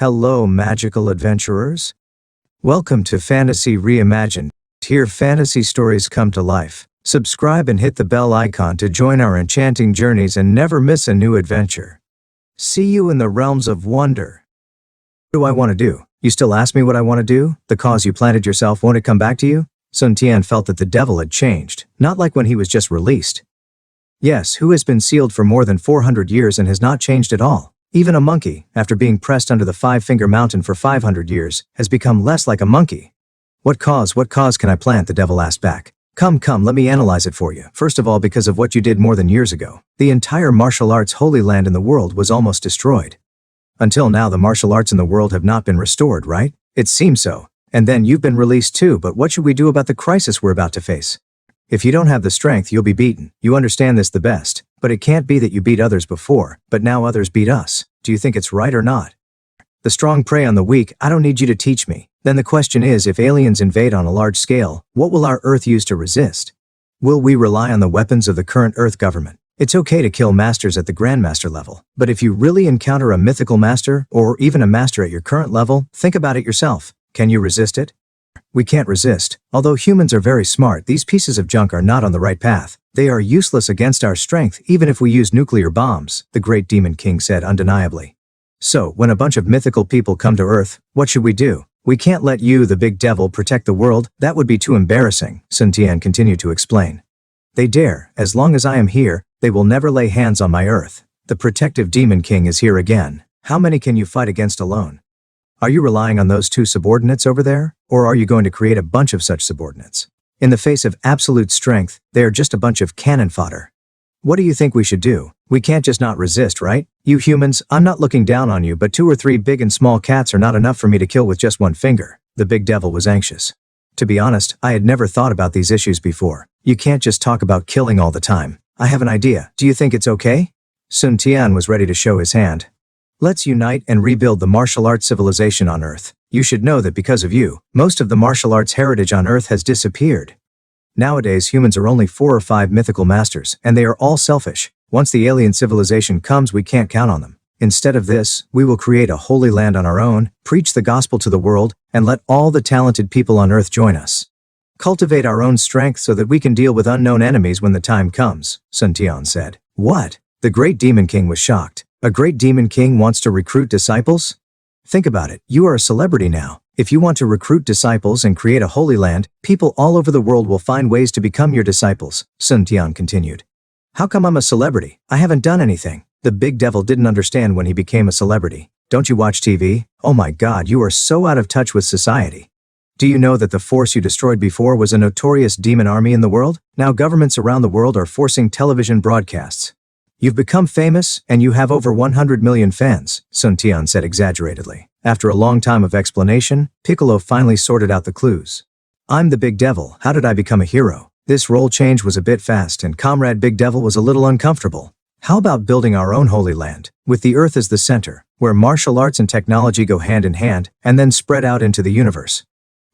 Hello, magical adventurers. Welcome to Fantasy Reimagined. Here fantasy stories come to life. Subscribe and hit the bell icon to join our enchanting journeys and never miss a new adventure. See you in the realms of wonder. What do I want to do? You still ask me what I want to do? The cause you planted yourself, won't it come back to you? Sun Tian felt that the devil had changed, not like when he was just released. Yes, who has been sealed for more than 400 years and has not changed at all? Even a monkey, after being pressed under the five-finger mountain for 500 years, has become less like a monkey. What cause can I plant? The devil asked back. Come, let me analyze it for you. First of all, because of what you did more than years ago. The entire martial arts holy land in the world was almost destroyed. Until now the martial arts in the world have not been restored, right? It seems so. And then you've been released too, but what should we do about the crisis we're about to face? If you don't have the strength, you'll be beaten. You understand this the best. But it can't be that you beat others before, but now others beat us. Do you think it's right or not? The strong prey on the weak. I don't need you to teach me. Then the question is, if aliens invade on a large scale, what will our Earth use to resist? Will we rely on the weapons of the current Earth government? It's okay to kill masters at the Grandmaster level, but if you really encounter a mythical master, or even a master at your current level, think about it yourself. Can you resist it? We can't resist. Although humans are very smart, these pieces of junk are not on the right path. They are useless against our strength even if we use nuclear bombs, the great demon king said undeniably. So, when a bunch of mythical people come to Earth, what should we do? We can't let you, the big devil, protect the world. That would be too embarrassing, Sun Tian continued to explain. They dare. As long as I am here, they will never lay hands on my Earth. The protective demon king is here again. How many can you fight against alone? Are you relying on those two subordinates over there? Or are you going to create a bunch of such subordinates? In the face of absolute strength, they are just a bunch of cannon fodder. What do you think we should do? We can't just not resist, right? You humans, I'm not looking down on you, but 2 or 3 big and small cats are not enough for me to kill with just one finger. The big devil was anxious. To be honest, I had never thought about these issues before. You can't just talk about killing all the time. I have an idea. Do you think it's okay? Sun Tian was ready to show his hand. Let's unite and rebuild the martial arts civilization on Earth. You should know that because of you, most of the martial arts heritage on Earth has disappeared. Nowadays humans are only 4 or 5 mythical masters, and they are all selfish. Once the alien civilization comes, we can't count on them. Instead of this, we will create a holy land on our own, preach the gospel to the world, and let all the talented people on Earth join us. Cultivate our own strength so that we can deal with unknown enemies when the time comes, Sun Tian said. What? The great demon king was shocked. A great demon king wants to recruit disciples? Think about it. You are a celebrity now. If you want to recruit disciples and create a holy land, people all over the world will find ways to become your disciples, Sun Tian continued. How come I'm a celebrity? I haven't done anything. The big devil didn't understand when he became a celebrity. Don't you watch TV? Oh my God, you are so out of touch with society. Do you know that the force you destroyed before was a notorious demon army in the world? Now governments around the world are forcing television broadcasts. You've become famous, and you have over 100 million fans, Sun Tian said exaggeratedly. After a long time of explanation, Piccolo finally sorted out the clues. I'm the big devil. How did I become a hero? This role change was a bit fast, and Comrade Big Devil was a little uncomfortable. How about building our own holy land, with the Earth as the center, where martial arts and technology go hand in hand, and then spread out into the universe?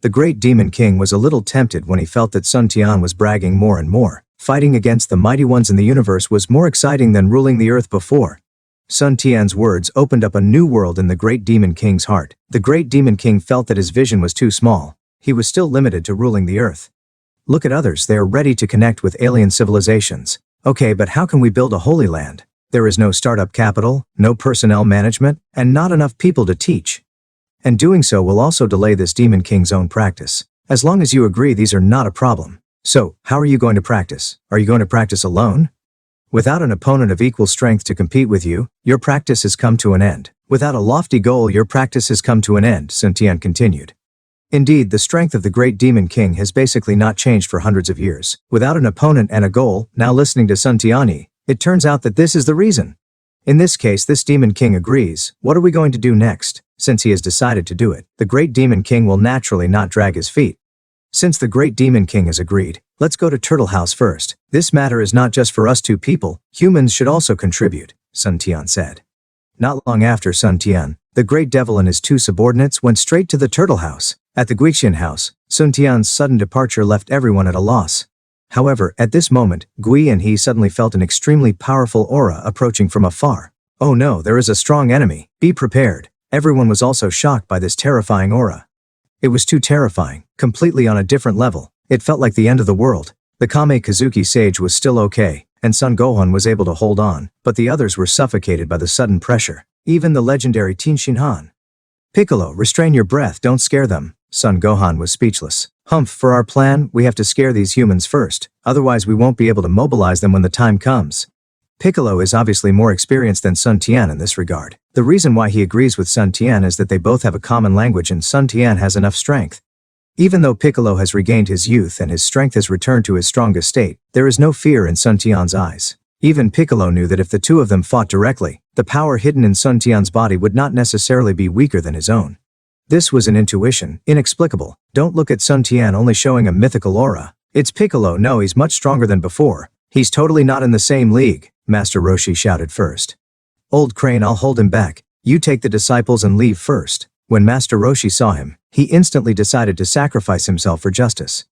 The great demon king was a little tempted when he felt that Sun Tian was bragging more and more. Fighting against the mighty ones in the universe was more exciting than ruling the Earth before. Sun Tian's words opened up a new world in the great demon king's heart. The great demon king felt that his vision was too small. He was still limited to ruling the Earth. Look at others, they are ready to connect with alien civilizations. Okay, but how can we build a holy land? There is no startup capital, no personnel management, and not enough people to teach. And doing so will also delay this demon king's own practice. As long as you agree, these are not a problem. So, how are you going to practice? Are you going to practice alone? Without an opponent of equal strength to compete with you, your practice has come to an end. Without a lofty goal, your practice has come to an end, Sun Tian continued. Indeed, the strength of the great demon king has basically not changed for hundreds of years. Without an opponent and a goal, now listening to Sun Tian, it turns out that this is the reason. In this case, this demon king agrees. What are we going to do next? Since he has decided to do it, the great demon king will naturally not drag his feet. Since the great demon king has agreed, let's go to Turtle House first. This matter is not just for us 2 people, humans should also contribute, Sun Tian said. Not long after Sun Tian, the great devil and his 2 subordinates went straight to the Turtle House. At the Guixian house, Sun Tian's sudden departure left everyone at a loss. However, at this moment, Gui and he suddenly felt an extremely powerful aura approaching from afar. Oh no, there is a strong enemy. Be prepared. Everyone was also shocked by this terrifying aura. It was too terrifying, completely on a different level. It felt like the end of the world. The Kame Kazuki sage was still okay, and Son Gohan was able to hold on, but the others were suffocated by the sudden pressure. Even the legendary Tenshinhan. Piccolo, restrain your breath, don't scare them. Son Gohan was speechless. Humph, for our plan, we have to scare these humans first, otherwise we won't be able to mobilize them when the time comes. Piccolo is obviously more experienced than Sun Tian in this regard. The reason why he agrees with Sun Tian is that they both have a common language and Sun Tian has enough strength. Even though Piccolo has regained his youth and his strength has returned to his strongest state, there is no fear in Sun Tian's eyes. Even Piccolo knew that if the two of them fought directly, the power hidden in Sun Tian's body would not necessarily be weaker than his own. This was an intuition, inexplicable. Don't look at Sun Tian only showing a mythical aura. It's Piccolo, no, he's much stronger than before. He's totally not in the same league, Master Roshi shouted first. Old Crane, I'll hold him back. You take the disciples and leave first. When Master Roshi saw him, he instantly decided to sacrifice himself for justice.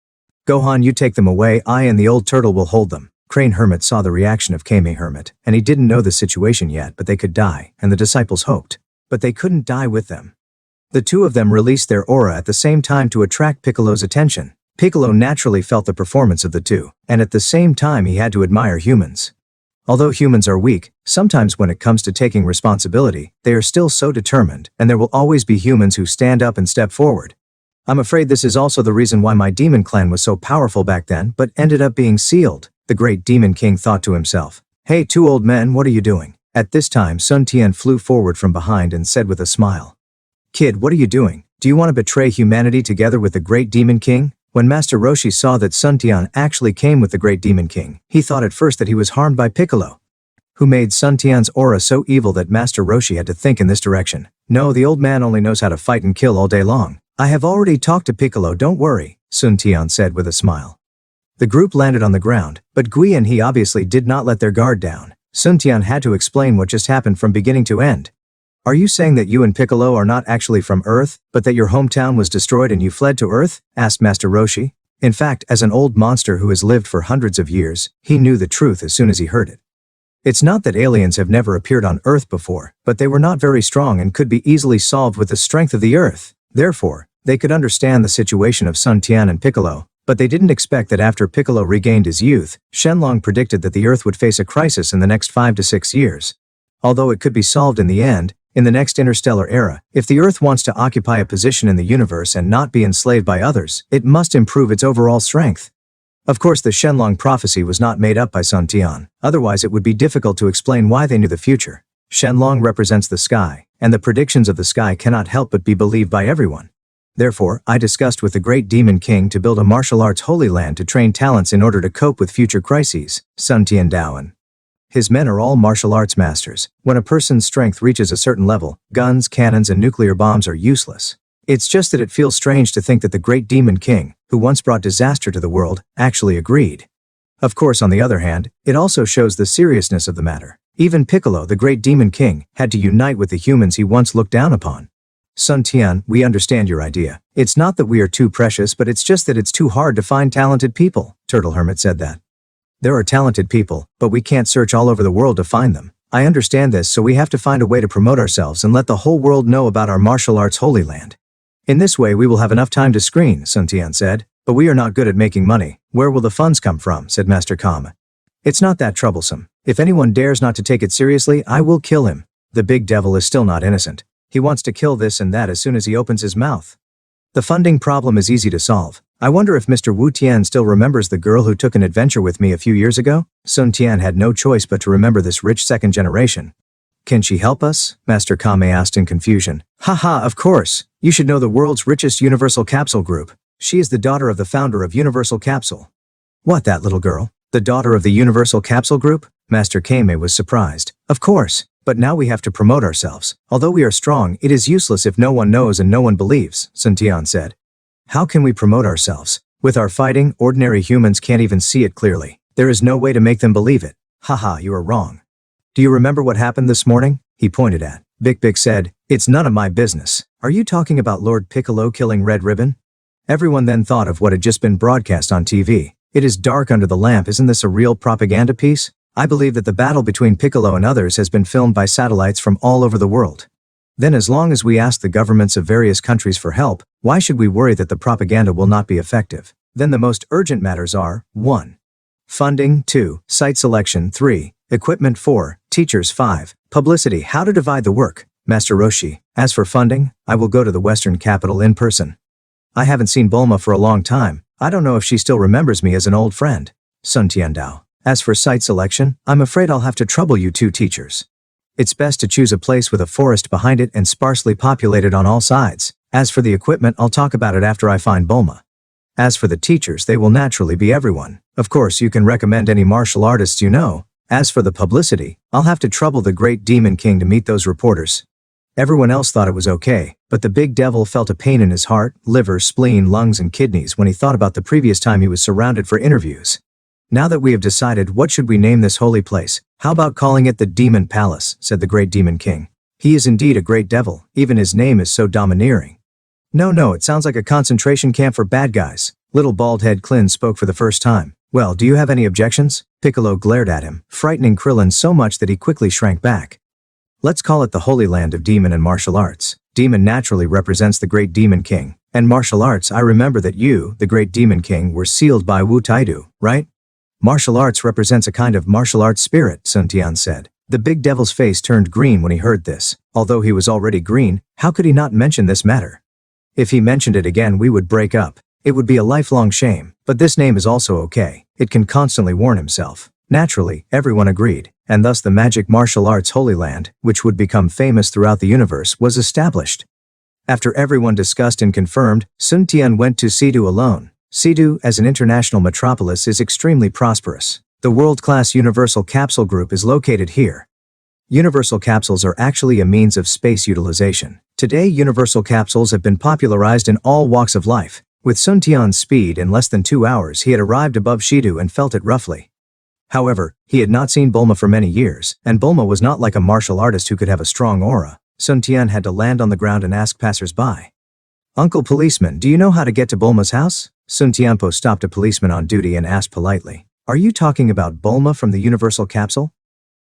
Gohan, you take them away, I and the old turtle will hold them. Crane Hermit saw the reaction of Kame Hermit, and he didn't know the situation yet, but they could die, and the disciples hoped. But they couldn't die with them. The two of them released their aura at the same time to attract Piccolo's attention. Piccolo naturally felt the performance of the two, and at the same time he had to admire humans. Although humans are weak, sometimes when it comes to taking responsibility, they are still so determined, and there will always be humans who stand up and step forward. I'm afraid this is also the reason why my demon clan was so powerful back then, but ended up being sealed, the great demon king thought to himself. Hey, two old men, what are you doing? At this time Sun Tian flew forward from behind and said with a smile. Kid, what are you doing? Do you want to betray humanity together with the great demon king? When Master Roshi saw that Sun Tian actually came with the great demon king, he thought at first that he was harmed by Piccolo, who made Sun Tian's aura so evil that Master Roshi had to think in this direction. No, the old man only knows how to fight and kill all day long. I have already talked to Piccolo, don't worry, Sun Tian said with a smile. The group landed on the ground, but Gui and he obviously did not let their guard down. Sun Tian had to explain what just happened from beginning to end. Are you saying that you and Piccolo are not actually from Earth, but that your hometown was destroyed and you fled to Earth? Asked Master Roshi. In fact, as an old monster who has lived for hundreds of years, he knew the truth as soon as he heard it. It's not that aliens have never appeared on Earth before, but they were not very strong and could be easily solved with the strength of the Earth. Therefore, they could understand the situation of Sun Tian and Piccolo, but they didn't expect that after Piccolo regained his youth, Shenlong predicted that the Earth would face a crisis in the next 5 to 6 years. Although it could be solved in the end, in the next interstellar era, if the Earth wants to occupy a position in the universe and not be enslaved by others, it must improve its overall strength. Of course, the Shenlong prophecy was not made up by Sun Tian, otherwise it would be difficult to explain why they knew the future. Shenlong represents the sky, and the predictions of the sky cannot help but be believed by everyone. Therefore, I discussed with the great demon king to build a martial arts holy land to train talents in order to cope with future crises, Sun Tian Daoan. His men are all martial arts masters. When a person's strength reaches a certain level, guns, cannons, and nuclear bombs are useless. It's just that it feels strange to think that the great demon king, who once brought disaster to the world, actually agreed. Of course, on the other hand, it also shows the seriousness of the matter. Even Piccolo, the great demon king, had to unite with the humans he once looked down upon. Sun Tian, we understand your idea. It's not that we are too precious, but it's just that it's too hard to find talented people. Turtle Hermit said that. There are talented people, but we can't search all over the world to find them. I understand this, so we have to find a way to promote ourselves and let the whole world know about our martial arts holy land. In this way we will have enough time to screen, Sun Tian said. But we are not good at making money. Where will the funds come from? Said Master Kama. It's not that troublesome. If anyone dares not to take it seriously, I will kill him. The big devil is still not innocent. He wants to kill this and that as soon as he opens his mouth. The funding problem is easy to solve. I wonder if Mr. Wu Tian still remembers the girl who took an adventure with me a few years ago? Sun Tian had no choice but to remember this rich second generation. Can she help us? Master Kame asked in confusion. Haha, of course. You should know the world's richest Universal Capsule Group. She is the daughter of the founder of Universal Capsule. What, that little girl? The daughter of the Universal Capsule Group? Master Kame was surprised. Of course. But now we have to promote ourselves. Although we are strong, it is useless if no one knows and no one believes, Sun Tian said. How can we promote ourselves? With our fighting, ordinary humans can't even see it clearly. There is no way to make them believe it. Haha, you are wrong. Do you remember what happened this morning? He pointed at. Big Big said, it's none of my business. Are you talking about Lord Piccolo killing Red Ribbon? Everyone then thought of what had just been broadcast on TV. It is dark under the lamp, isn't this a real propaganda piece? I believe that the battle between Piccolo and others has been filmed by satellites from all over the world. Then as long as we ask the governments of various countries for help, why should we worry that the propaganda will not be effective? Then the most urgent matters are 1. Funding 2. Site selection 3. Equipment 4. Teachers 5. Publicity. How to divide the work. Master Roshi, as for funding, I will go to the Western capital in person. I haven't seen Bulma for a long time. I don't know if she still remembers me as an old friend. Sun Tiandao. As for site selection, I'm afraid I'll have to trouble you two teachers. It's best to choose a place with a forest behind it and sparsely populated on all sides. As for the equipment, I'll talk about it after I find Bulma. As for the teachers, they will naturally be everyone. Of course, you can recommend any martial artists you know. As for the publicity, I'll have to trouble the great Demon King to meet those reporters. Everyone else thought it was okay, but the big devil felt a pain in his heart, liver, spleen, lungs, and kidneys when he thought about the previous time he was surrounded for interviews. Now that we have decided what should we name this holy place, how about calling it the Demon Palace, said the great Demon King. He is indeed a great devil, even his name is so domineering. No, it sounds like a concentration camp for bad guys. Little bald-head Klin spoke for the first time. Well, do you have any objections? Piccolo glared at him, frightening Krillin so much that he quickly shrank back. Let's call it the Holy Land of Demon and Martial Arts. Demon naturally represents the Great Demon King, and martial arts, I remember that you, the Great Demon King, were sealed by Wu Taidu, right? Martial arts represents a kind of martial arts spirit, Sun Tian said. The big devil's face turned green when he heard this. Although he was already green, how could he not mention this matter? If he mentioned it again, we would break up. It would be a lifelong shame, but this name is also okay. It can constantly warn himself. Naturally, everyone agreed, and thus the magic martial arts Holy Land, which would become famous throughout the universe, was established. After everyone discussed and confirmed, Sun Tian went to Sidu alone. Sidu, as an international metropolis, is extremely prosperous. The world-class Universal Capsule Group is located here. Universal capsules are actually a means of space utilization. Today, universal capsules have been popularized in all walks of life. With Sun Tian's speed, in less than 2 hours he had arrived above Shidu and felt it roughly. However, he had not seen Bulma for many years, and Bulma was not like a martial artist who could have a strong aura. Sun Tian had to land on the ground and ask passers-by. Uncle Policeman, do you know how to get to Bulma's house? Sun Tianpo stopped a policeman on duty and asked politely. Are you talking about Bulma from the Universal Capsule?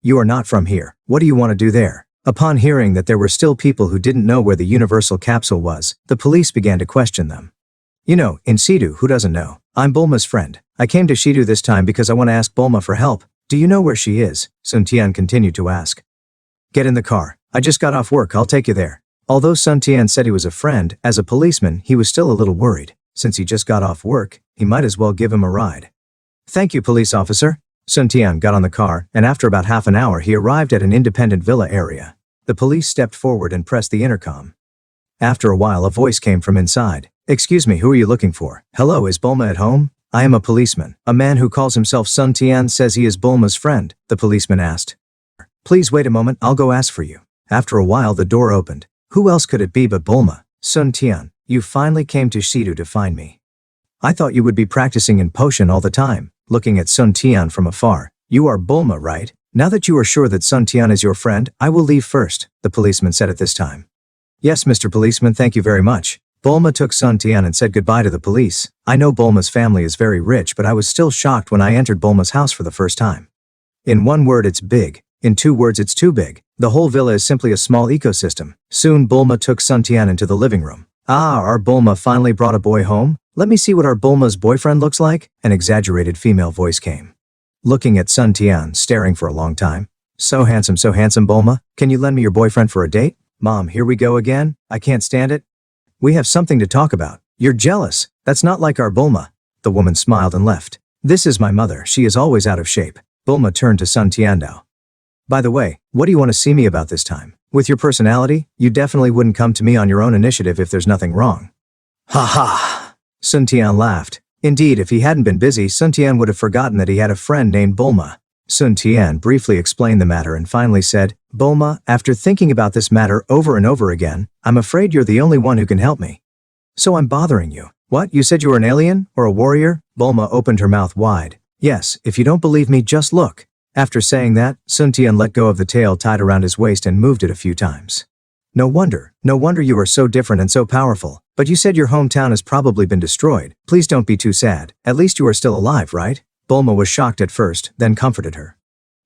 You are not from here. What do you want to do there? Upon hearing that there were still people who didn't know where the Universal Capsule was, the police began to question them. You know, in Sidu, who doesn't know? I'm Bulma's friend. I came to Shidu this time because I want to ask Bulma for help. Do you know where she is? Sun Tian continued to ask. Get in the car. I just got off work, I'll take you there. Although Sun Tian said he was a friend, as a policeman, he was still a little worried. Since he just got off work, he might as well give him a ride. Thank you, police officer. Sun Tian got on the car, and after about half an hour he arrived at an independent villa area. The police stepped forward and pressed the intercom. After a while a voice came from inside. Excuse me, who are you looking for? Hello, is Bulma at home? I am a policeman. A man who calls himself Sun Tian says he is Bulma's friend, the policeman asked. Please wait a moment, I'll go ask for you. After a while the door opened. Who else could it be but Bulma? Sun Tian, you finally came to Shidu to find me. I thought you would be practicing in potion all the time. Looking at Sun Tian from afar. You are Bulma, right? Now that you are sure that Sun Tian is your friend, I will leave first, the policeman said at this time. Yes, Mr. Policeman, thank you very much. Bulma took Sun Tian and said goodbye to the police. I know Bulma's family is very rich, but I was still shocked when I entered Bulma's house for the first time. In one word, it's big. In 2 words, it's too big. The whole villa is simply a small ecosystem. Soon Bulma took Sun Tian into the living room. Ah, our Bulma finally brought a boy home? Let me see what our Bulma's boyfriend looks like, an exaggerated female voice came. Looking at Sun Tian, staring for a long time. So handsome, Bulma. Can you lend me your boyfriend for a date? Mom, here we go again. I can't stand it. We have something to talk about. You're jealous. That's not like our Bulma. The woman smiled and left. This is my mother. She is always out of shape. Bulma turned to Sun Tiandao. By the way, what do you want to see me about this time? With your personality, you definitely wouldn't come to me on your own initiative if there's nothing wrong. Ha ha. Sun Tian laughed. Indeed, if he hadn't been busy, Sun Tian would have forgotten that he had a friend named Bulma. Sun Tian briefly explained the matter and finally said, Bulma, after thinking about this matter over and over again, I'm afraid you're the only one who can help me. So I'm bothering you. What, you said you were an alien? Or a warrior? Bulma opened her mouth wide. Yes, if you don't believe me, just look. After saying that, Sun Tian let go of the tail tied around his waist and moved it a few times. No wonder you are so different and so powerful. But you said your hometown has probably been destroyed. Please don't be too sad. At least you are still alive, right? Bulma was shocked at first, then comforted her.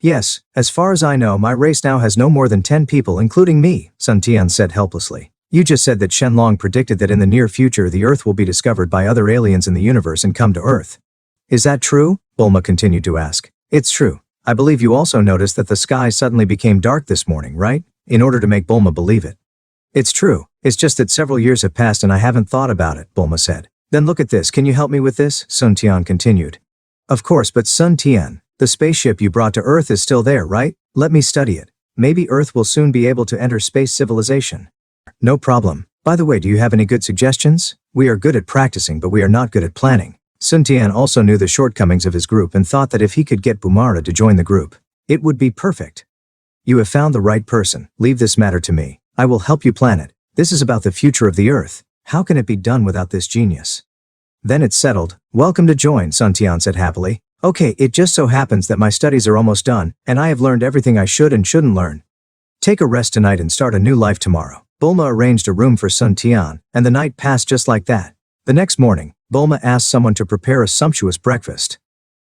Yes, as far as I know, my race now has no more than 10 people including me, Sun Tian said helplessly. You just said that Shenlong predicted that in the near future the Earth will be discovered by other aliens in the universe and come to Earth. Is that true? Bulma continued to ask. It's true. I believe you also noticed that the sky suddenly became dark this morning, right? In order to make Bulma believe it. It's true. It's just that several years have passed and I haven't thought about it, Bulma said. Then look at this, can you help me with this? Sun Tian continued. Of course, but Sun Tian, the spaceship you brought to Earth is still there, right? Let me study it. Maybe Earth will soon be able to enter space civilization. No problem. By the way, do you have any good suggestions? We are good at practicing, but we are not good at planning. Sun Tian also knew the shortcomings of his group and thought that if he could get Bumara to join the group, it would be perfect. You have found the right person. Leave this matter to me. I will help you plan it. This is about the future of the Earth. How can it be done without this genius? Then it's settled. Welcome to join, Sun Tian said happily. Okay, it just so happens that my studies are almost done, and I have learned everything I should and shouldn't learn. Take a rest tonight and start a new life tomorrow. Bulma arranged a room for Sun Tian, and the night passed just like that. The next morning, Bulma asked someone to prepare a sumptuous breakfast.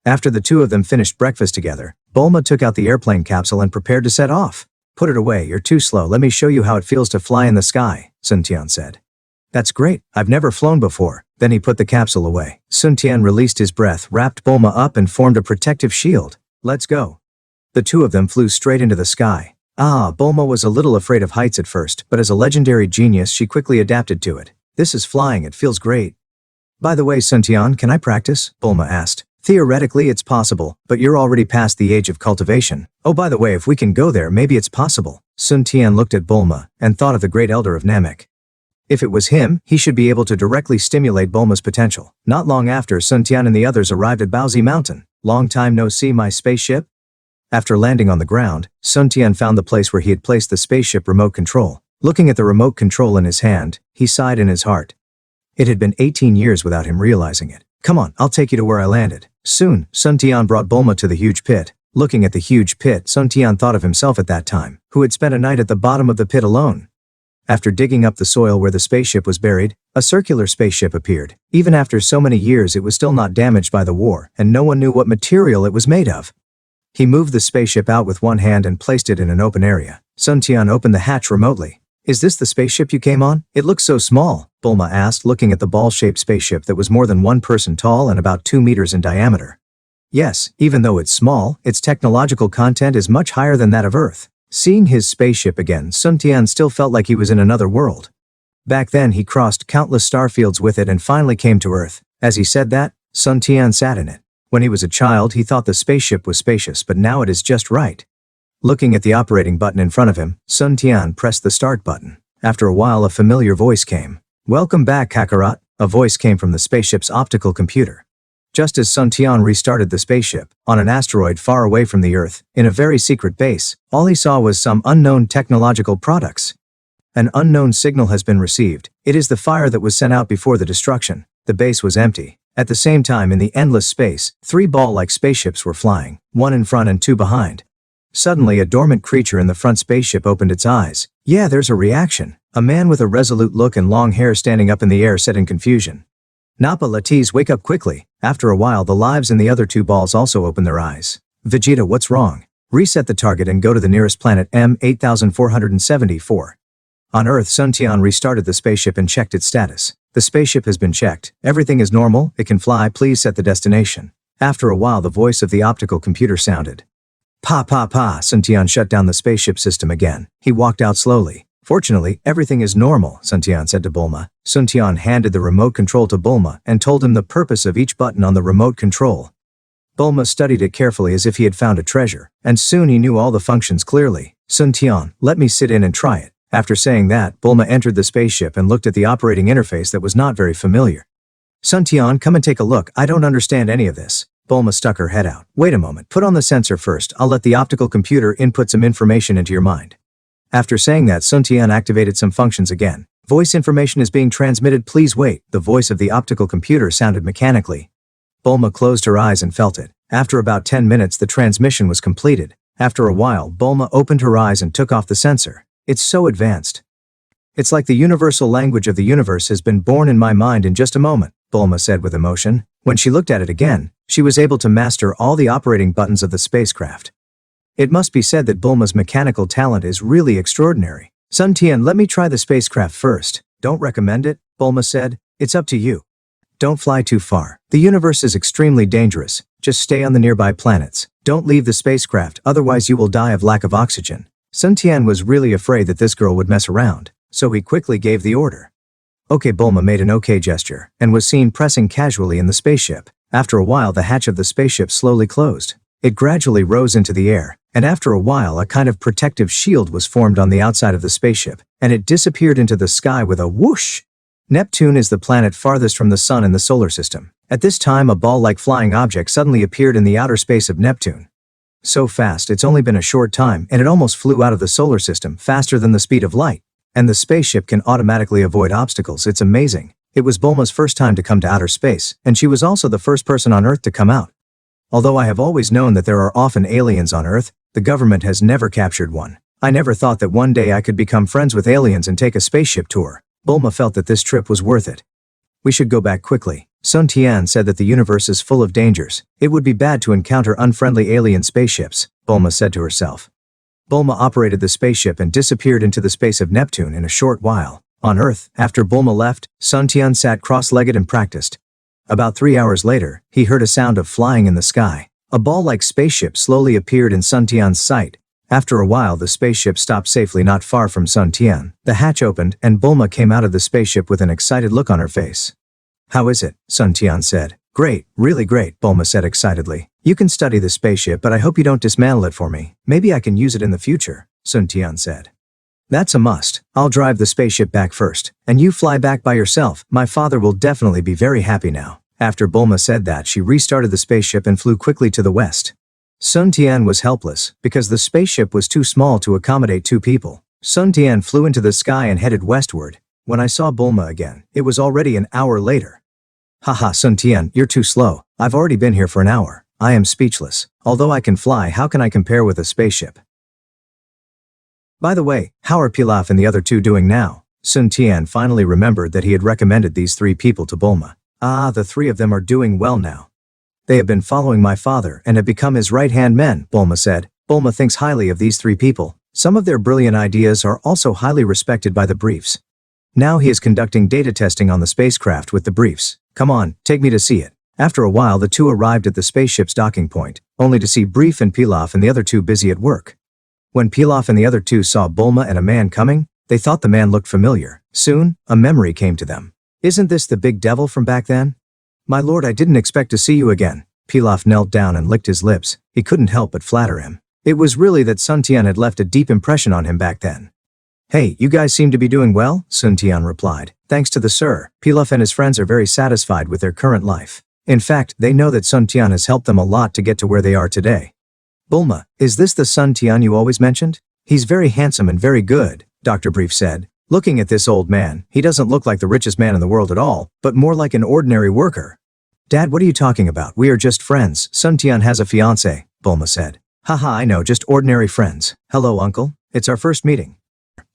After the two of them finished breakfast together, Bulma took out the airplane capsule and prepared to set off. Put it away, you're too slow, let me show you how it feels to fly in the sky, Sun Tian said. That's great, I've never flown before. Then he put the capsule away. Sun Tian released his breath, wrapped Bulma up and formed a protective shield. Let's go. The two of them flew straight into the sky. Bulma was a little afraid of heights at first, but as a legendary genius she quickly adapted to it. This is flying, it feels great. By the way, Sun Tian, can I practice? Bulma asked. Theoretically it's possible, but you're already past the age of cultivation. Oh, by the way, if we can go there, maybe it's possible. Sun Tian looked at Bulma and thought of the great elder of Namek. If it was him, he should be able to directly stimulate Bulma's potential. Not long after, Sun Tian and the others arrived at DragonBallZ Mountain. Long time no see, my spaceship? After landing on the ground, Sun Tian found the place where he had placed the spaceship remote control. Looking at the remote control in his hand, he sighed in his heart. It had been 18 years without him realizing it. Come on, I'll take you to where I landed. Soon, Sun Tian brought Bulma to the huge pit. Looking at the huge pit, Sun Tian thought of himself at that time, who had spent a night at the bottom of the pit alone. After digging up the soil where the spaceship was buried, a circular spaceship appeared. Even after so many years it was still not damaged by the war, and no one knew what material it was made of. He moved the spaceship out with one hand and placed it in an open area. Sun Tian opened the hatch remotely. Is this the spaceship you came on? It looks so small, Bulma asked, looking at the ball-shaped spaceship that was more than one person tall and about 2 meters in diameter. Yes, even though it's small, its technological content is much higher than that of Earth. Seeing his spaceship again, Sun Tian still felt like he was in another world. Back then he crossed countless starfields with it and finally came to Earth. As he said that, Sun Tian sat in it. When he was a child he thought the spaceship was spacious, but now it is just right. Looking at the operating button in front of him, Sun Tian pressed the start button. After a while a familiar voice came. Welcome back, Kakarot. A voice came from the spaceship's optical computer. Just as Sun Tian restarted the spaceship, on an asteroid far away from the Earth, in a very secret base, all he saw was some unknown technological products. An unknown signal has been received. It is the fire that was sent out before the destruction. The base was empty. At the same time, in the endless space, 3 ball-like spaceships were flying, 1 in front and 2 behind. Suddenly a dormant creature in the front spaceship opened its eyes. Yeah, there's a reaction. A man with a resolute look and long hair standing up in the air said in confusion. Nappa Lateez, wake up quickly. After a while the lives in the other 2 balls also opened their eyes. Vegeta, what's wrong? Reset the target and go to the nearest planet M8474. On Earth, Sun Tian restarted the spaceship and checked its status. The spaceship has been checked. Everything is normal, it can fly, please set the destination. After a while the voice of the optical computer sounded. Pa. Sun Tian shut down the spaceship system again. He walked out slowly. Fortunately, everything is normal, Sun Tian said to Bulma. Sun Tian handed the remote control to Bulma and told him the purpose of each button on the remote control. Bulma studied it carefully as if he had found a treasure, and soon he knew all the functions clearly. Sun Tian, let me sit in and try it. After saying that, Bulma entered the spaceship and looked at the operating interface that was not very familiar. Sun Tian, come and take a look, I don't understand any of this. Bulma stuck her head out. Wait a moment, put on the sensor first, I'll let the optical computer input some information into your mind. After saying that, Sun Tian activated some functions again. Voice information is being transmitted, please wait. The voice of the optical computer sounded mechanically. Bulma closed her eyes and felt it. After about 10 minutes the transmission was completed. After a while, Bulma opened her eyes and took off the sensor. It's so advanced. It's like the universal language of the universe has been born in my mind in just a moment, Bulma said with emotion. When she looked at it again, she was able to master all the operating buttons of the spacecraft. It must be said that Bulma's mechanical talent is really extraordinary. Sun Tian, let me try the spacecraft first. Don't recommend it, Bulma said. It's up to you. Don't fly too far. The universe is extremely dangerous. Just stay on the nearby planets. Don't leave the spacecraft, otherwise you will die of lack of oxygen. Sun Tian was really afraid that this girl would mess around, so he quickly gave the order. Okay, Bulma made an okay gesture, and was seen pressing casually in the spaceship. After a while the hatch of the spaceship slowly closed. It gradually rose into the air, and after a while a kind of protective shield was formed on the outside of the spaceship, and it disappeared into the sky with a whoosh. Neptune is the planet farthest from the sun in the solar system. At this time a ball-like flying object suddenly appeared in the outer space of Neptune. So fast it's only been a short time, and it almost flew out of the solar system faster than the speed of light. And the spaceship can automatically avoid obstacles. It's amazing. It was Bulma's first time to come to outer space, and she was also the first person on Earth to come out. Although I have always known that there are often aliens on Earth, the government has never captured one. I never thought that one day I could become friends with aliens and take a spaceship tour. Bulma felt that this trip was worth it. We should go back quickly. Sun Tian said that the universe is full of dangers. It would be bad to encounter unfriendly alien spaceships, Bulma said to herself. Bulma operated the spaceship and disappeared into the space of Neptune in a short while. On Earth, after Bulma left, Sun Tian sat cross-legged and practiced. About 3 hours later, he heard a sound of flying in the sky. A ball-like spaceship slowly appeared in Sun Tian's sight. After a while the spaceship stopped safely not far from Sun Tian. The hatch opened, and Bulma came out of the spaceship with an excited look on her face. How is it? Sun Tian said. Great, really great, Bulma said excitedly. You can study the spaceship, but I hope you don't dismantle it for me. Maybe I can use it in the future, Sun Tian said. That's a must. I'll drive the spaceship back first, and you fly back by yourself. My father will definitely be very happy now. After Bulma said that, she restarted the spaceship and flew quickly to the west. Sun Tian was helpless, because the spaceship was too small to accommodate 2 people. Sun Tian flew into the sky and headed westward. When I saw Bulma again, it was already an hour later. Haha, Sun Tian, you're too slow. I've already been here for an hour. I am speechless. Although I can fly, how can I compare with a spaceship? By the way, how are Pilaf and the other 2 doing now? Sun Tian finally remembered that he had recommended these 3 people to Bulma. Ah, the 3 of them are doing well now. They have been following my father and have become his right-hand men, Bulma said. Bulma thinks highly of these 3 people. Some of their brilliant ideas are also highly respected by the briefs. Now he is conducting data testing on the spacecraft with the briefs. Come on, take me to see it. After a while the 2 arrived at the spaceship's docking point, only to see Brief and Pilaf and the other 2 busy at work. When Pilaf and the other 2 saw Bulma and a man coming, they thought the man looked familiar. Soon, a memory came to them. Isn't this the big devil from back then? My lord, I didn't expect to see you again. Pilaf knelt down and licked his lips. He couldn't help but flatter him. It was really that Sun Tian had left a deep impression on him back then. Hey, you guys seem to be doing well, Sun Tian replied. Thanks to the sir, Pilaf and his friends are very satisfied with their current life. In fact, they know that Sun Tian has helped them a lot to get to where they are today. Bulma, is this the Sun Tian you always mentioned? He's very handsome and very good, Dr. Brief said. Looking at this old man, he doesn't look like the richest man in the world at all, but more like an ordinary worker. Dad, what are you talking about? We are just friends. Sun Tian has a fiancé, Bulma said. Haha, I know, just ordinary friends. Hello, uncle. It's our first meeting.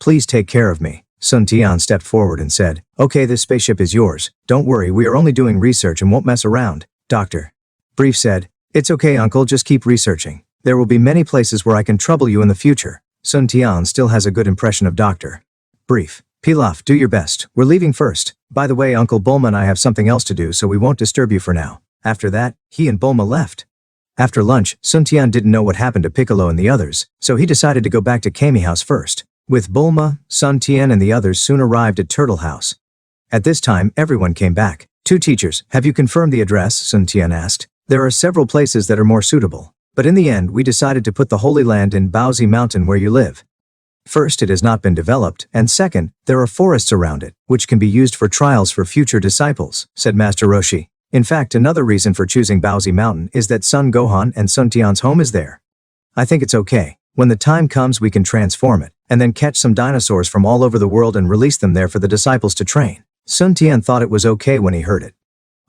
Please take care of me. Sun Tian stepped forward and said, Okay, this spaceship is yours. Don't worry, we are only doing research and won't mess around, Doctor. Brief said, It's okay, uncle, just keep researching. There will be many places where I can trouble you in the future. Sun Tian still has a good impression of Dr. Brief. Pilaf, do your best. We're leaving first. By the way, Uncle Bulma and I have something else to do, so we won't disturb you for now. After that, he and Bulma left. After lunch, Sun Tian didn't know what happened to Piccolo and the others, so he decided to go back to Kami House first. With Bulma, Sun Tian and the others soon arrived at Turtle House. At this time, everyone came back. 2 teachers, have you confirmed the address? Sun Tian asked. There are several places that are more suitable, but in the end we decided to put the Holy Land in DragonBallZ Mountain where you live. First, it has not been developed, and second, there are forests around it, which can be used for trials for future disciples, said Master Roshi. In fact, another reason for choosing DragonBallZ Mountain is that Son Gohan and Sun Tian's home is there. I think it's okay. When the time comes we can transform it, and then catch some dinosaurs from all over the world and release them there for the disciples to train. Sun Tian thought it was okay when he heard it.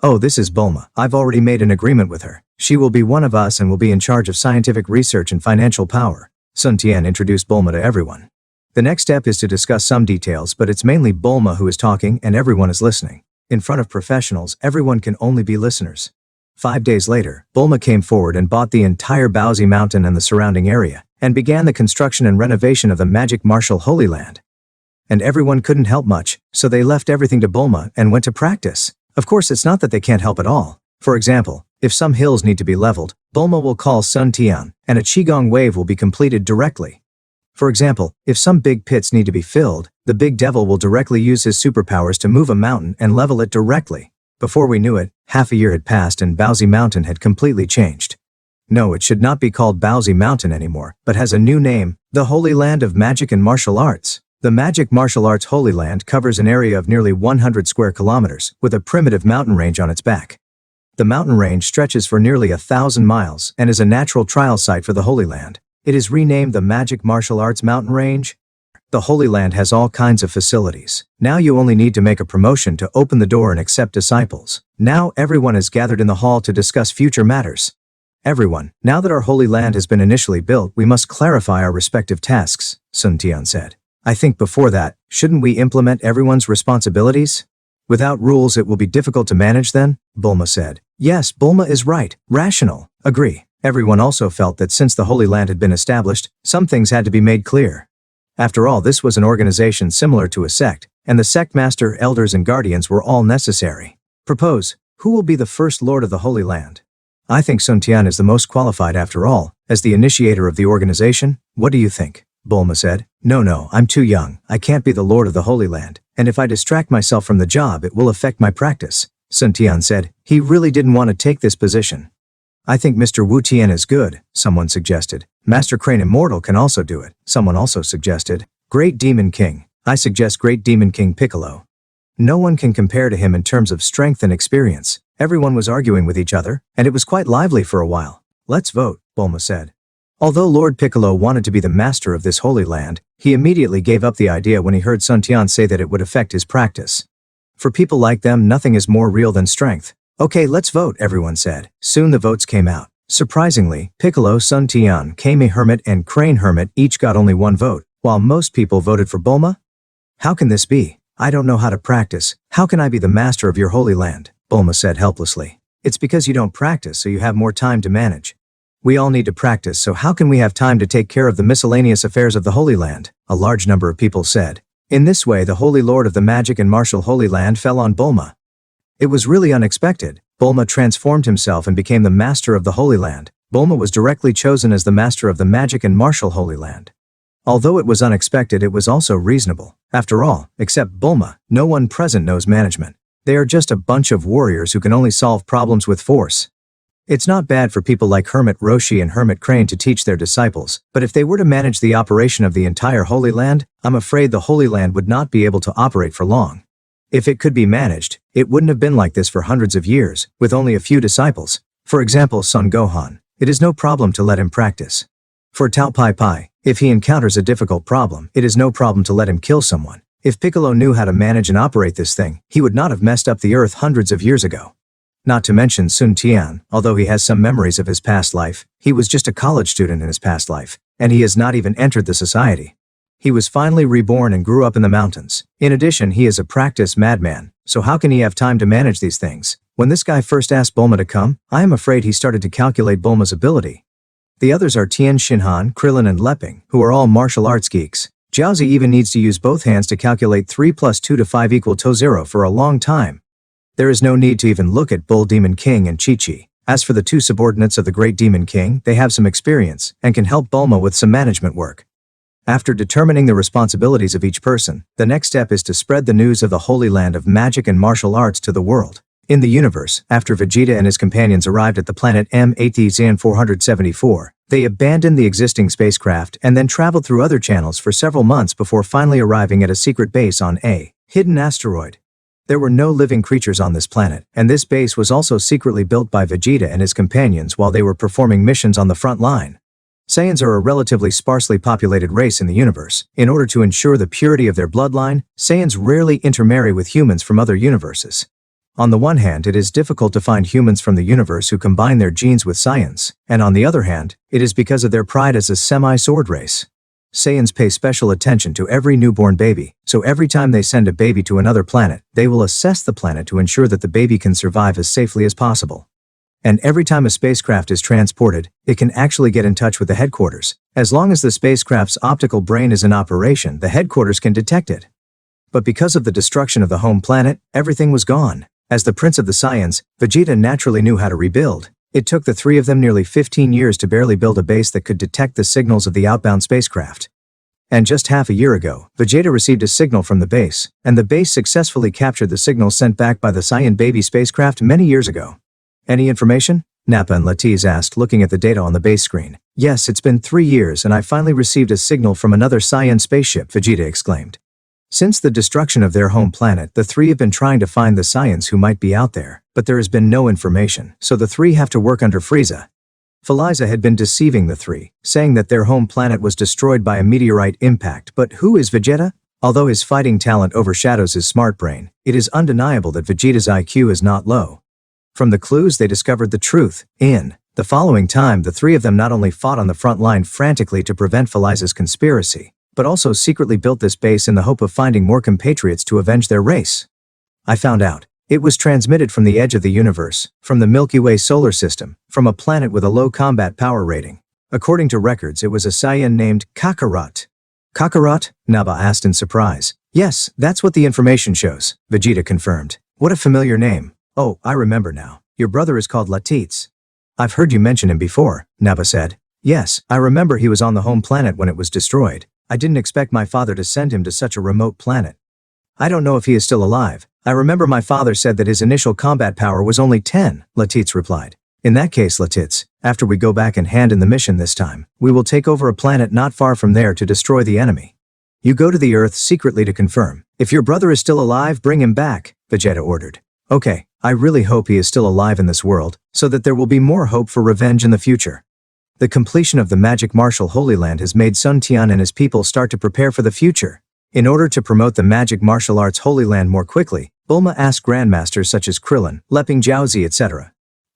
Oh, this is Bulma. I've already made an agreement with her. She will be one of us and will be in charge of scientific research and financial power. Sun Tian introduced Bulma to everyone. The next step is to discuss some details, but it's mainly Bulma who is talking and everyone is listening. In front of professionals, everyone can only be listeners. 5 days later, Bulma came forward and bought the entire DragonBallZ Mountain and the surrounding area. and began the construction and renovation of the magic martial Holy Land. And everyone couldn't help much, so they left everything to Bulma and went to practice. Of course, it's not that they can't help at all. For example, if some hills need to be leveled, Bulma will call Sun Tian, and a Qigong wave will be completed directly. For example, if some big pits need to be filled, the Big Devil will directly use his superpowers to move a mountain and level it directly. Before we knew it, half a year had passed and DragonBallZ Mountain had completely changed. No, it should not be called DragonBallZ Mountain anymore, but has a new name, the Holy Land of Magic and Martial Arts. The Magic Martial Arts Holy Land covers an area of nearly 100 square kilometers, with a primitive mountain range on its back. The mountain range stretches for nearly 1,000 miles and is a natural trial site for the Holy Land. It is renamed the Magic Martial Arts Mountain Range. The Holy Land has all kinds of facilities. Now you only need to make a promotion to open the door and accept disciples. Now everyone is gathered in the hall to discuss future matters. Everyone, now that our Holy Land has been initially built, we must clarify our respective tasks, Sun Tian said. I think before that, shouldn't we implement everyone's responsibilities? Without rules it will be difficult to manage then, Bulma said. Yes, Bulma is right. Rational. Agree. Everyone also felt that since the Holy Land had been established, some things had to be made clear. After all, this was an organization similar to a sect, and the sect master, elders and guardians were all necessary. Propose, who will be the first lord of the Holy Land? I think Sun Tian is the most qualified after all, as the initiator of the organization. What do you think? Bulma said. No, I'm too young. I can't be the lord of the Holy Land, and if I distract myself from the job it will affect my practice. Sun Tian said. He really didn't want to take this position. I think Mr. Wu Tian is good, someone suggested. Master Crane Immortal can also do it, someone also suggested. Great Demon King. I suggest Great Demon King Piccolo. No one can compare to him in terms of strength and experience. Everyone was arguing with each other, and it was quite lively for a while. Let's vote, Bulma said. Although Lord Piccolo wanted to be the master of this Holy Land, he immediately gave up the idea when he heard Sun Tian say that it would affect his practice. For people like them, nothing is more real than strength. Okay, let's vote, everyone said. Soon the votes came out. Surprisingly, Piccolo, Sun Tian, Kame Hermit and Crane Hermit each got only one vote, while most people voted for Bulma? How can this be? I don't know how to practice. How can I be the master of your Holy Land? Bulma said helplessly. It's because you don't practice, so you have more time to manage. We all need to practice, so how can we have time to take care of the miscellaneous affairs of the Holy Land? A large number of people said. In this way, the Holy Lord of the Magic and Martial Holy Land fell on Bulma. It was really unexpected. Bulma transformed himself and became the master of the Holy Land. Bulma was directly chosen as the master of the Magic and Martial Holy Land. Although it was unexpected, it was also reasonable. After all, except Bulma, no one present knows management. They are just a bunch of warriors who can only solve problems with force. It's not bad for people like Hermit Roshi and Hermit Crane to teach their disciples, but if they were to manage the operation of the entire Holy Land, I'm afraid the Holy Land would not be able to operate for long. If it could be managed, it wouldn't have been like this for hundreds of years, with only a few disciples. For example, Son Gohan. It is no problem to let him practice. For Tao Pai Pai, if he encounters a difficult problem, it is no problem to let him kill someone. If Piccolo knew how to manage and operate this thing, he would not have messed up the earth hundreds of years ago. Not to mention Sun Tian, although he has some memories of his past life, he was just a college student in his past life, and he has not even entered the society. He was finally reborn and grew up in the mountains. In addition, he is a practiced madman, so how can he have time to manage these things? When this guy first asked Bulma to come, I am afraid he started to calculate Bulma's ability. The others are Tien Shinhan, Krillin and Leping, who are all martial arts geeks. Jiaozi even needs to use both hands to calculate 3 + 2 to 5 = 0 for a long time. There is no need to even look at Bull Demon King and Chi-Chi. As for the two subordinates of the Great Demon King, they have some experience and can help Bulma with some management work. After determining the responsibilities of each person, the next step is to spread the news of the Holy Land of Magic and Martial Arts to the world. In the universe, after Vegeta and his companions arrived at the planet M8Z474, they abandoned the existing spacecraft and then traveled through other channels for several months before finally arriving at a secret base on a hidden asteroid. There were no living creatures on this planet, and this base was also secretly built by Vegeta and his companions while they were performing missions on the front line. Saiyans are a relatively sparsely populated race in the universe. In order to ensure the purity of their bloodline, Saiyans rarely intermarry with humans from other universes. On the one hand, it is difficult to find humans from the universe who combine their genes with Saiyans, and on the other hand, it is because of their pride as a semi-sword race. Saiyans pay special attention to every newborn baby, so every time they send a baby to another planet, they will assess the planet to ensure that the baby can survive as safely as possible. And every time a spacecraft is transported, it can actually get in touch with the headquarters, As long as the spacecraft's optical brain is in operation, the headquarters can detect it. But because of the destruction of the home planet, everything was gone. As the Prince of the Saiyans, Vegeta naturally knew how to rebuild. It took the three of them nearly 15 years to barely build a base that could detect the signals of the outbound spacecraft. And just half a year ago, Vegeta received a signal from the base, and the base successfully captured the signal sent back by the Saiyan baby spacecraft many years ago. Any information? Nappa and Latiz asked, looking at the data on the base screen. Yes, it's been 3 years and I finally received a signal from another Saiyan spaceship, Vegeta exclaimed. Since the destruction of their home planet, the three have been trying to find the Saiyans who might be out there, but there has been no information, so the three have to work under Frieza. Frieza had been deceiving the three, saying that their home planet was destroyed by a meteorite impact, but who is Vegeta? Although his fighting talent overshadows his smart brain, it is undeniable that Vegeta's IQ is not low. From the clues they discovered the truth. In the following time, the three of them not only fought on the front line frantically to prevent Frieza's conspiracy, but also secretly built this base in the hope of finding more compatriots to avenge their race. I found out. It was transmitted from the edge of the universe, from the Milky Way solar system, from a planet with a low combat power rating. According to records, it was a Saiyan named Kakarot. Kakarot? Nappa asked in surprise. Yes, that's what the information shows, Vegeta confirmed. What a familiar name. Oh, I remember now. Your brother is called Latitz. I've heard you mention him before, Nappa said. Yes, I remember he was on the home planet when it was destroyed. I didn't expect my father to send him to such a remote planet. I don't know if he is still alive. I remember my father said that his initial combat power was only 10, Latitz replied. In that case, Latitz, after we go back and hand in the mission this time, we will take over a planet not far from there to destroy the enemy. You go to the Earth secretly to confirm. If your brother is still alive, bring him back, Vegeta ordered. Okay, I really hope he is still alive in this world, so that there will be more hope for revenge in the future. The completion of the magic martial Holy Land has made Sun Tian and his people start to prepare for the future. In order to promote the magic martial arts Holy Land more quickly, Bulma asked grandmasters such as Krillin, Leping Jiaozi, etc.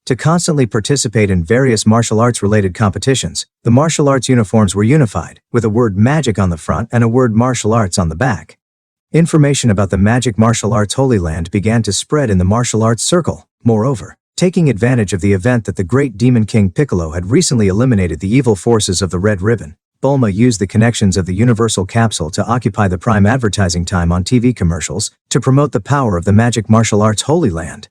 to constantly participate in various martial arts related competitions. The martial arts uniforms were unified, with a word magic on the front and a word martial arts on the back. Information about the magic martial arts Holy Land began to spread in the martial arts circle. Moreover, taking advantage of the event that the great Demon King Piccolo had recently eliminated the evil forces of the Red Ribbon, Bulma used the connections of the Universal Capsule to occupy the prime advertising time on TV commercials to promote the power of the magic martial arts Holy Land.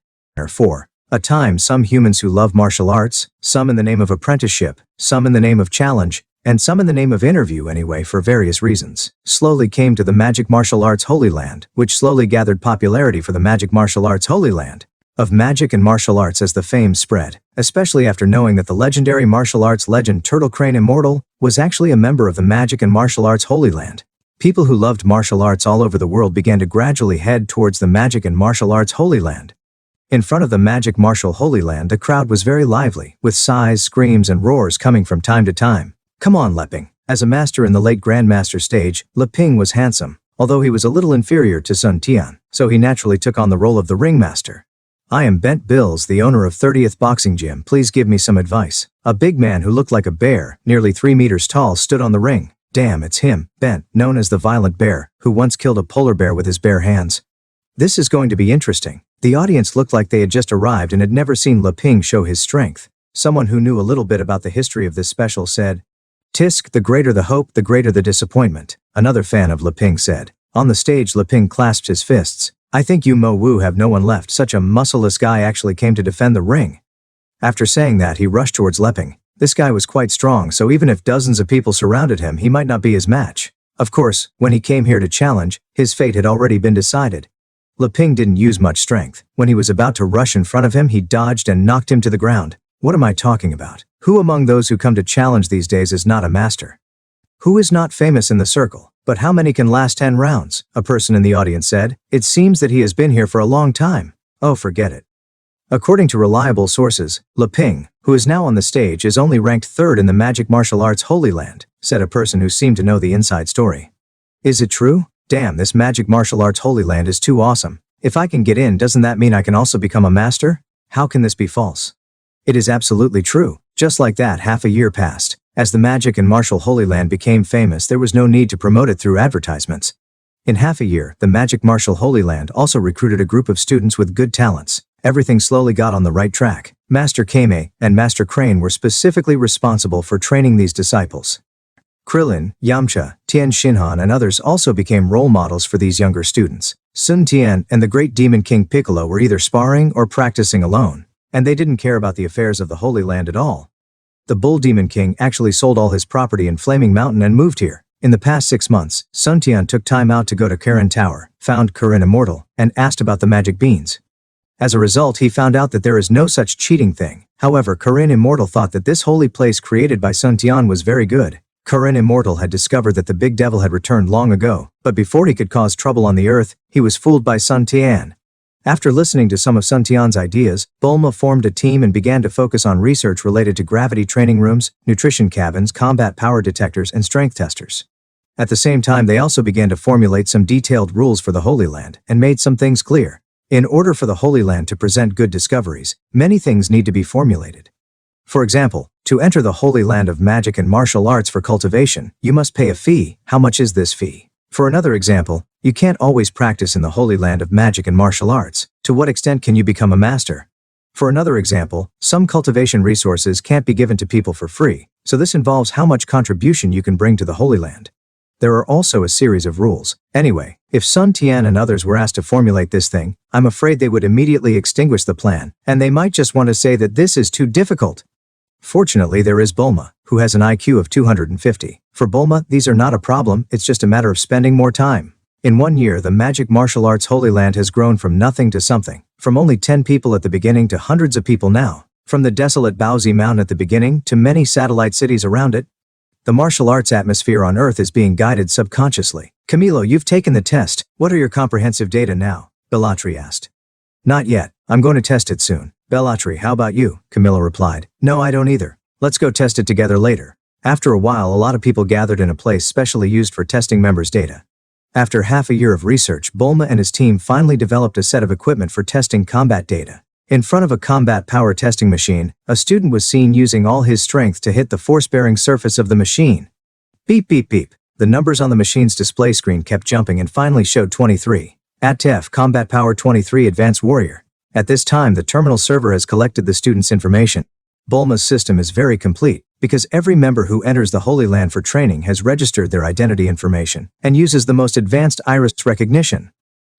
For a time, some humans who love martial arts, some in the name of apprenticeship, some in the name of challenge, and some in the name of interview anyway for various reasons, slowly came to the magic martial arts Holy Land, which slowly gathered popularity for the magic martial arts Holy Land of magic and martial arts as the fame spread, especially after knowing that the legendary martial arts legend Turtle Crane Immortal was actually a member of the magic and martial arts Holy Land. People who loved martial arts all over the world began to gradually head towards the magic and martial arts Holy Land. In front of the magic martial Holy Land, the crowd was very lively, with sighs, screams, and roars coming from time to time. Come on, Leping. As a master in the late Grandmaster stage, Leping was handsome, although he was a little inferior to Sun Tian, so he naturally took on the role of the ringmaster. I am Bent Bills, the owner of 30th Boxing Gym. Please give me some advice. A big man who looked like a bear, nearly 3 meters tall, stood on the ring. Damn, it's him, Bent, known as the Violent Bear, who once killed a polar bear with his bare hands. This is going to be interesting. The audience looked like they had just arrived and had never seen Leping show his strength. Someone who knew a little bit about the history of this special said, "Tisk, the greater the hope, the greater the disappointment," another fan of Leping said. On the stage, Leping clasped his fists. I think you Mo Wu have no one left. Such a muscleless guy actually came to defend the ring. After saying that, he rushed towards Leping. This guy was quite strong, so even if dozens of people surrounded him, he might not be his match. Of course, when he came here to challenge, his fate had already been decided. Leping didn't use much strength. When he was about to rush in front of him, he dodged and knocked him to the ground. What am I talking about? Who among those who come to challenge these days is not a master? Who is not famous in the circle? But how many can last 10 rounds? A person in the audience said. It seems that he has been here for a long time. Oh, forget it. According to reliable sources, Leping, who is now on the stage, is only ranked 3rd in the magic martial arts Holy Land, said a person who seemed to know the inside story. Is it true? Damn, this magic martial arts Holy Land is too awesome. If I can get in, doesn't that mean I can also become a master? How can this be false? It is absolutely true. Just like that, half a year passed. As the magic and martial Holy Land became famous, there was no need to promote it through advertisements. In half a year, the magic martial Holy Land also recruited a group of students with good talents. Everything slowly got on the right track. Master Kame and Master Crane were specifically responsible for training these disciples. Krillin, Yamcha, Tien Shinhan and others also became role models for these younger students. Sun Tian and the great demon king Piccolo were either sparring or practicing alone, and they didn't care about the affairs of the Holy Land at all. The Bull Demon King actually sold all his property in Flaming Mountain and moved here. In the past 6 months, Sun Tian took time out to go to Kirin Tower, found Kirin Immortal, and asked about the magic beans. As a result, he found out that there is no such cheating thing. However, Kirin Immortal thought that this holy place created by Sun Tian was very good. Kirin Immortal had discovered that the big devil had returned long ago, but before he could cause trouble on the earth, he was fooled by Sun Tian. After listening to some of Sun Tian's ideas, Bulma formed a team and began to focus on research related to gravity training rooms, nutrition cabins, combat power detectors, and strength testers. At the same time, they also began to formulate some detailed rules for the Holy Land and made some things clear. In order for the Holy Land to present good discoveries, many things need to be formulated. For example, to enter the Holy Land of magic and martial arts for cultivation, you must pay a fee. How much is this fee? For another example, you can't always practice in the Holy Land of magic and martial arts. To what extent can you become a master? For another example, some cultivation resources can't be given to people for free, so this involves how much contribution you can bring to the Holy Land. There are also a series of rules. Anyway, if Sun Tian and others were asked to formulate this thing, I'm afraid they would immediately extinguish the plan, and they might just want to say that this is too difficult. Fortunately, there is Bulma, who has an IQ of 250. For Bulma, these are not a problem, it's just a matter of spending more time. In 1 year, the magic martial arts Holy Land has grown from nothing to something. From only 10 people at the beginning to hundreds of people now. From the desolate Baozi Mountain at the beginning to many satellite cities around it. The martial arts atmosphere on Earth is being guided subconsciously. Camilo, you've taken the test. What are your comprehensive data now? Bellatri asked. Not yet. I'm going to test it soon. Bellatri, how about you? Camilo replied. No, I don't either. Let's go test it together later. After a while, a lot of people gathered in a place specially used for testing members' data. After half a year of research, Bulma and his team finally developed a set of equipment for testing combat data. In front of a combat power testing machine, a student was seen using all his strength to hit the force-bearing surface of the machine. Beep beep beep. The numbers on the machine's display screen kept jumping and finally showed 23. ATF Combat Power 23 Advanced Warrior. At this time, the terminal server has collected the student's information. Bulma's system is very complete, because every member who enters the Holy Land for training has registered their identity information and uses the most advanced iris recognition.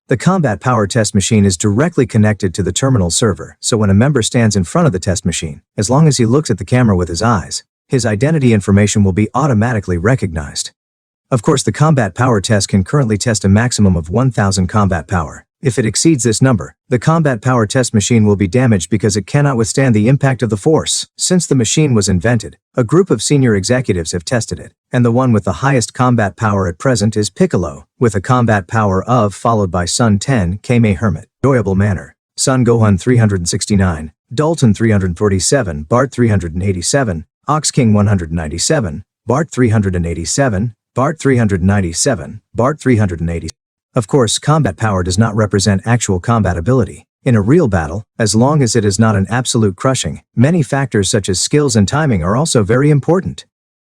The combat power test machine is directly connected to the terminal server, so when a member stands in front of the test machine, as long as he looks at the camera with his eyes, his identity information will be automatically recognized. Of course, the combat power test can currently test a maximum of 1000 combat power. If it exceeds this number, the combat power test machine will be damaged because it cannot withstand the impact of the force. Since the machine was invented, a group of senior executives have tested it, and the one with the highest combat power at present is Piccolo, with a combat power of followed by Sun 10, Kame Hermit, enjoyable manner, Sun Gohan 369, Dalton 347, Bart 387, Ox King 197, Bart 387, Bart 397, Bart 380. Of course, combat power does not represent actual combat ability. In a real battle, as long as it is not an absolute crushing, many factors such as skills and timing are also very important.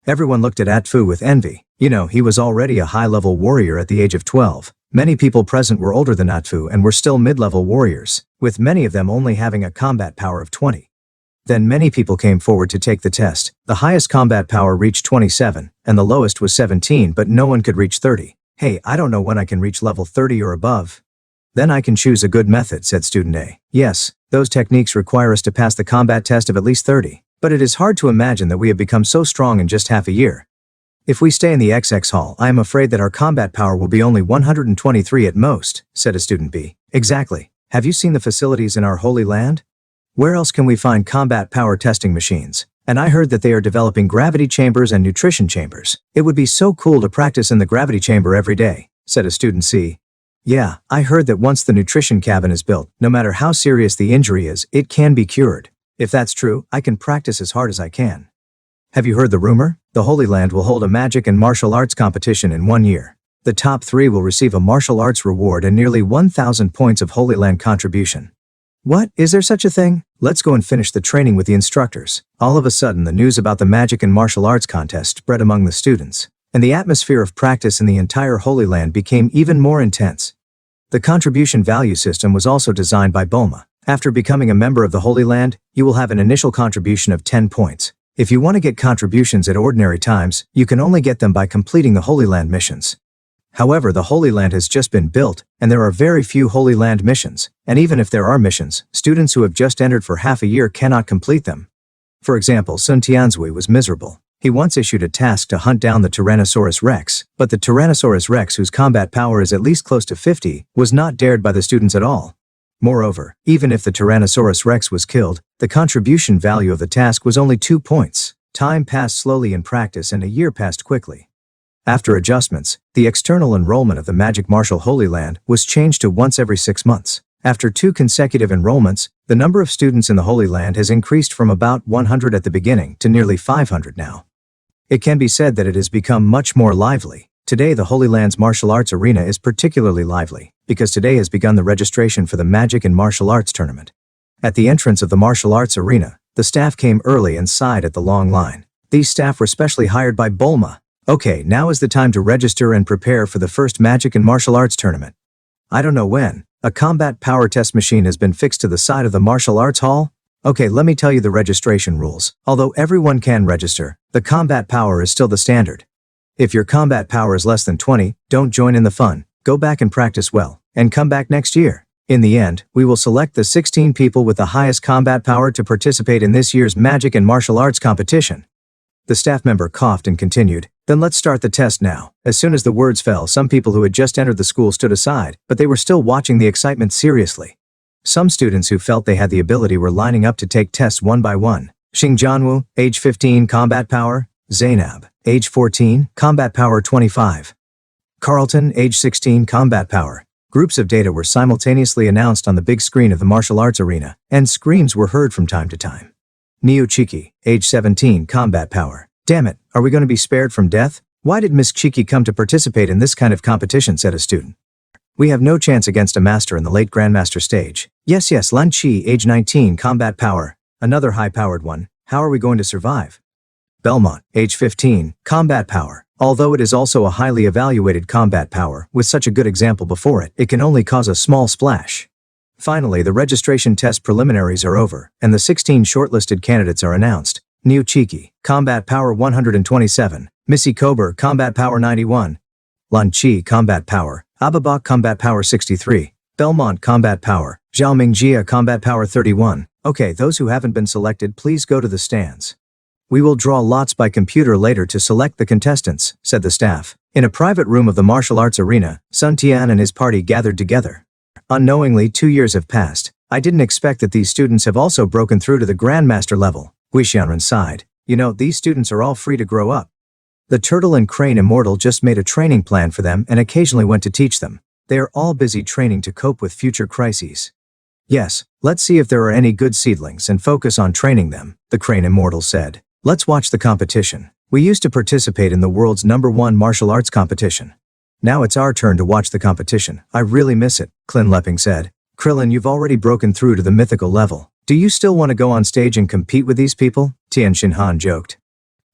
Everyone looked at Atfu with envy. He was already a high-level warrior at the age of 12. Many people present were older than Atfu and were still mid-level warriors, with many of them only having a combat power of 20. Then many people came forward to take the test. The highest combat power reached 27, and the lowest was 17, but no one could reach 30. Hey, I don't know when I can reach level 30 or above. Then I can choose a good method, said Student A. Yes, those techniques require us to pass the combat test of at least 30, but it is hard to imagine that we have become so strong in just half a year. If we stay in the XX hall, I am afraid that our combat power will be only 123 at most, said a Student B. Exactly. Have you seen the facilities in our Holy Land? Where else can we find combat power testing machines? And I heard that they are developing gravity chambers and nutrition chambers. It would be so cool to practice in the gravity chamber every day, said a Student C. Yeah, I heard that once the nutrition cabin is built, no matter how serious the injury is, it can be cured. If that's true, I can practice as hard as I can. Have you heard the rumor? The Holy Land will hold a magic and martial arts competition in 1 year. The top 3 will receive a martial arts reward and nearly 1,000 points of Holy Land contribution. What? Is there such a thing? Let's go and finish the training with the instructors. All of a sudden, the news about the magic and martial arts contest spread among the students, and the atmosphere of practice in the entire Holy Land became even more intense. The contribution value system was also designed by Bulma. After becoming a member of the Holy Land, you will have an initial contribution of 10 points. If you want to get contributions at ordinary times, you can only get them by completing the Holy Land missions. However, the Holy Land has just been built, and there are very few Holy Land missions, and even if there are missions, students who have just entered for half a year cannot complete them. For example, Sun Tianzui was miserable. He once issued a task to hunt down the Tyrannosaurus Rex, but the Tyrannosaurus Rex, whose combat power is at least close to 50, was not dared by the students at all. Moreover, even if the Tyrannosaurus Rex was killed, the contribution value of the task was only 2 points. Time passed slowly in practice and a year passed quickly. After adjustments, the external enrollment of the Magic Martial Holy Land was changed to once every 6 months. After 2 consecutive enrollments, the number of students in the Holy Land has increased from about 100 at the beginning to nearly 500 now. It can be said that it has become much more lively. Today the Holy Land's martial arts arena is particularly lively, because today has begun the registration for the Magic and Martial Arts Tournament. At the entrance of the martial arts arena, the staff came early and sighed at the long line. These staff were specially hired by Bulma. Okay, now is the time to register and prepare for the first Magic and Martial Arts Tournament. I don't know when. A combat power test machine has been fixed to the side of the martial arts hall. Okay, let me tell you the registration rules. Although everyone can register, the combat power is still the standard. If your combat power is less than 20, don't join in the fun. Go back and practice well, and come back next year. In the end, we will select the 16 people with the highest combat power to participate in this year's Magic and Martial Arts competition. The staff member coughed and continued, then let's start the test now. As soon as the words fell, some people who had just entered the school stood aside, but they were still watching the excitement seriously. Some students who felt they had the ability were lining up to take tests one by one. Xing Jianwu, age 15, combat power. Zainab, age 14, combat power 25. Carlton, age 16, combat power. Groups of data were simultaneously announced on the big screen of the martial arts arena, and screams were heard from time to time. Neo Chiki, age 17, combat power. Damn it, are we going to be spared from death? Why did Miss Chiki come to participate in this kind of competition, said a student. We have no chance against a master in the late Grandmaster stage. Yes, Lan Chi, age 19, combat power. Another high-powered one. How are we going to survive? Belmont, age 15, combat power. Although it is also a highly evaluated combat power, with such a good example before it, it can only cause a small splash. Finally, the registration test preliminaries are over, and the 16 shortlisted candidates are announced. Neo Chiki, combat power 127. Missy Kober, combat power 91. Lan Chi, combat power. Ababak, combat power 63. Belmont, combat power. Zhao Mingjia, combat power 31. Okay, those who haven't been selected, please go to the stands. We will draw lots by computer later to select the contestants, said the staff. In a private room of the martial arts arena, Sun Tian and his party gathered together. Unknowingly, 2 years have passed. I didn't expect that these students have also broken through to the Grandmaster level. Gui Xianren sighed. You know, these students are all free to grow up. The Turtle and Crane Immortal just made a training plan for them and occasionally went to teach them. They are all busy training to cope with future crises. Yes, let's see if there are any good seedlings and focus on training them, the Crane Immortal said. Let's watch the competition. We used to participate in the world's #1 martial arts competition. Now it's our turn to watch the competition. I really miss it, Klin Leping said. Krillin, you've already broken through to the mythical level. Do you still want to go on stage and compete with these people? Tian Xinhan joked.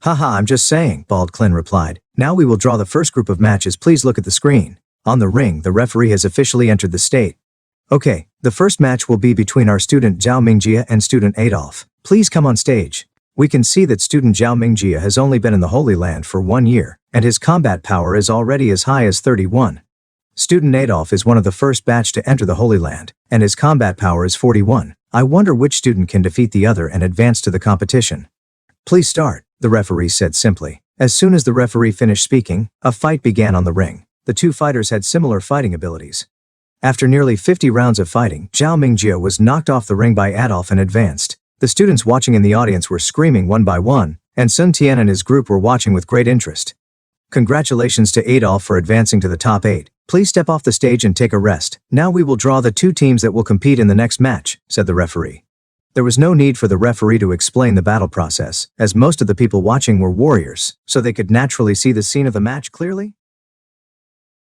Haha, I'm just saying, bald Klin replied. Now we will draw the first group of matches. Please look at the screen. On the ring, the referee has officially entered the state. Okay, the first match will be between our student Zhao Mingjia and student Adolf. Please come on stage. We can see that student Zhao Mingjia has only been in the Holy Land for 1 year, and his combat power is already as high as 31. Student Adolf is one of the first batch to enter the Holy Land, and his combat power is 41. I wonder which student can defeat the other and advance to the competition. Please start, the referee said simply. As soon as the referee finished speaking, a fight began on the ring. The two fighters had similar fighting abilities. After nearly 50 rounds of fighting, Zhao Mingjia was knocked off the ring by Adolf and advanced. The students watching in the audience were screaming one by one, and Sun Tian and his group were watching with great interest. Congratulations to Adolf for advancing to the top 8. Please step off the stage and take a rest. Now we will draw the 2 teams that will compete in the next match, said the referee. There was no need for the referee to explain the battle process, as most of the people watching were warriors, so they could naturally see the scene of the match clearly.